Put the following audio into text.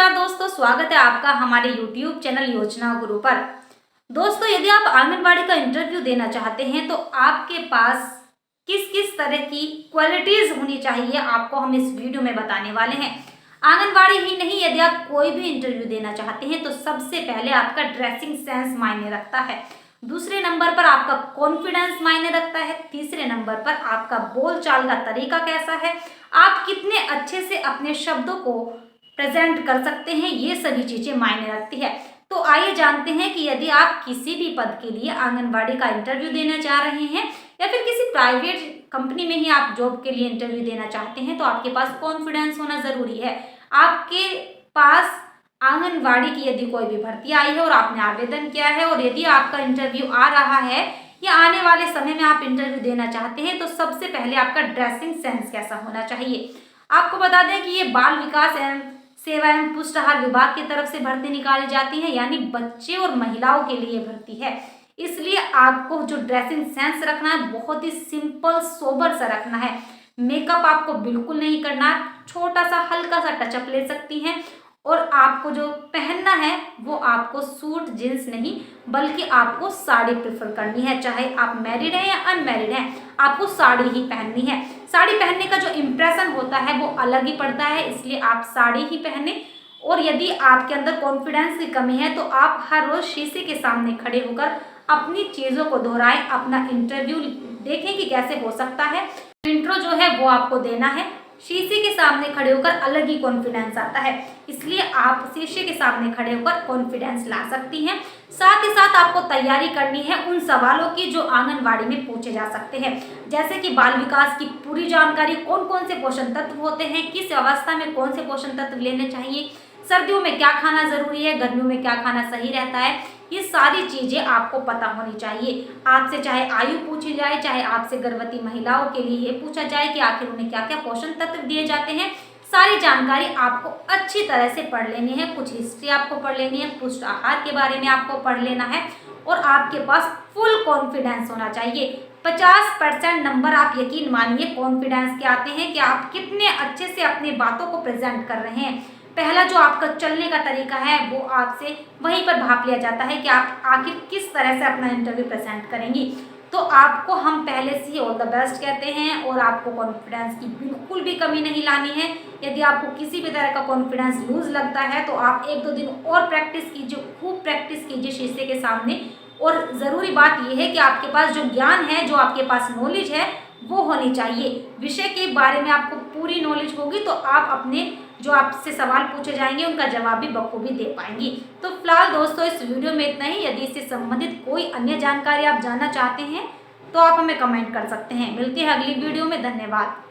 नमस्कार दोस्तों, स्वागत है आपका हमारे YouTube चैनल योजना गुरु पर। दोस्तों, यदि आप आंगनबाड़ी का इंटरव्यू देना चाहते हैं तो आपके पास किस किस तरह की क्वालिटीज होनी चाहिए, आपको हम इस वीडियो में बताने वाले हैं। आंगनबाड़ी ही नहीं, यदि आप कोई भी इंटरव्यू देना चाहते हैं तो सबसे पहले आपका ड्रेसिंग सेंस मायने रखता है। दूसरे नंबर पर आपका कॉन्फिडेंस मायने रखता है। तीसरे नंबर पर आपका बोलचाल का तरीका कैसा है, आप कितने अच्छे से अपने शब्दों को प्रेजेंट कर सकते हैं, ये सभी चीजें मायने रखती है। तो आइए जानते हैं कि यदि आप किसी भी पद के लिए आंगनबाड़ी का इंटरव्यू देना चाह रहे हैं या फिर किसी प्राइवेट कंपनी में ही आप जॉब के लिए इंटरव्यू देना चाहते हैं तो आपके पास कॉन्फिडेंस होना जरूरी है। आपके पास आंगनबाड़ी की यदि कोई भी भर्ती आई है और आपने आवेदन किया है और यदि आपका इंटरव्यू आ रहा है या आने वाले समय में आप इंटरव्यू देना चाहते हैं तो सबसे पहले आपका ड्रेसिंग सेंस कैसा होना चाहिए। आपको बता दें कि ये बाल विकास एवं सेवा एवं पुष्ट आहार विभाग की तरफ से भर्ती निकाली जाती है, यानी बच्चे और महिलाओं के लिए भर्ती है। इसलिए आपको जो ड्रेसिंग सेंस रखना है बहुत ही सिंपल सोबर सा रखना है। मेकअप आपको बिल्कुल नहीं करना, छोटा सा हल्का सा टचअप ले सकती हैं। और आपको जो पहनना है वो आपको सूट जींस नहीं बल्कि आपको साड़ी प्रेफर करनी है। चाहे आप मैरिड हैं या अनमैरिड हैं, आपको साड़ी ही पहननी है। साड़ी पहनने का जो इम्प्रेशन होता है वो अलग ही पड़ता है, इसलिए आप साड़ी ही पहने। और यदि आपके अंदर कॉन्फिडेंस की कमी है तो आप हर रोज शीशे के सामने खड़े होकर अपनी चीज़ों को दोहराएं, अपना इंटरव्यू देखें कि कैसे हो सकता है। इंट्रो जो है वो आपको देना है। शीशे के सामने खड़े होकर अलग ही कॉन्फिडेंस आता है, इसलिए आप शीशे के सामने खड़े होकर कॉन्फिडेंस ला सकती हैं। साथ ही साथ आपको तैयारी करनी है उन सवालों की जो आंगनबाड़ी में पूछे जा सकते हैं, जैसे कि बाल विकास की पूरी जानकारी, कौन कौन से पोषण तत्व होते हैं, किस अवस्था में कौन से पोषण तत्व लेने चाहिए, सर्दियों में क्या खाना जरूरी है, गर्मियों में क्या खाना सही रहता है, ये सारी चीजें आपको पता होनी चाहिए। आपसे चाहे आयु पूछी जाए, चाहे आपसे गर्भवती महिलाओं के लिए ये पूछा जाए कि आखिर उन्हें क्या क्या पोषण तत्व दिए जाते हैं, सारी जानकारी आपको अच्छी तरह से पढ़ लेनी है। कुछ हिस्ट्री आपको पढ़ लेनी है, पुष्ट आहार के बारे में आपको पढ़ लेना है और आपके पास फुल कॉन्फिडेंस होना चाहिए। 50% नंबर आप यकीन मानिए कॉन्फिडेंस के आते हैं कि आप कितने अच्छे से अपनी बातों को प्रेजेंट कर रहे हैं। पहला जो आपका चलने का तरीका है वो आपसे वहीं पर भाप लिया जाता है कि आप आखिर किस तरह से अपना इंटरव्यू प्रेजेंट करेंगी। तो आपको हम पहले से ही ऑल द बेस्ट कहते हैं और आपको कॉन्फिडेंस की बिल्कुल भी कमी नहीं लानी है। यदि आपको किसी भी तरह का कॉन्फिडेंस लूज लगता है तो आप 1-2 दिन और प्रैक्टिस कीजिए, खूब प्रैक्टिस कीजिए शीशे के सामने। और ज़रूरी बात यह है कि आपके पास जो ज्ञान है, जो आपके पास नॉलेज है वो होनी चाहिए। विषय के बारे में आपको पूरी नॉलेज होगी तो आप अपने जो आपसे सवाल पूछे जाएंगे उनका जवाब भी बखूबी दे पाएंगी। तो फिलहाल दोस्तों इस वीडियो में इतना ही। यदि इससे संबंधित कोई अन्य जानकारी आप जानना चाहते हैं तो आप हमें कमेंट कर सकते हैं। मिलते हैं अगली वीडियो में। धन्यवाद।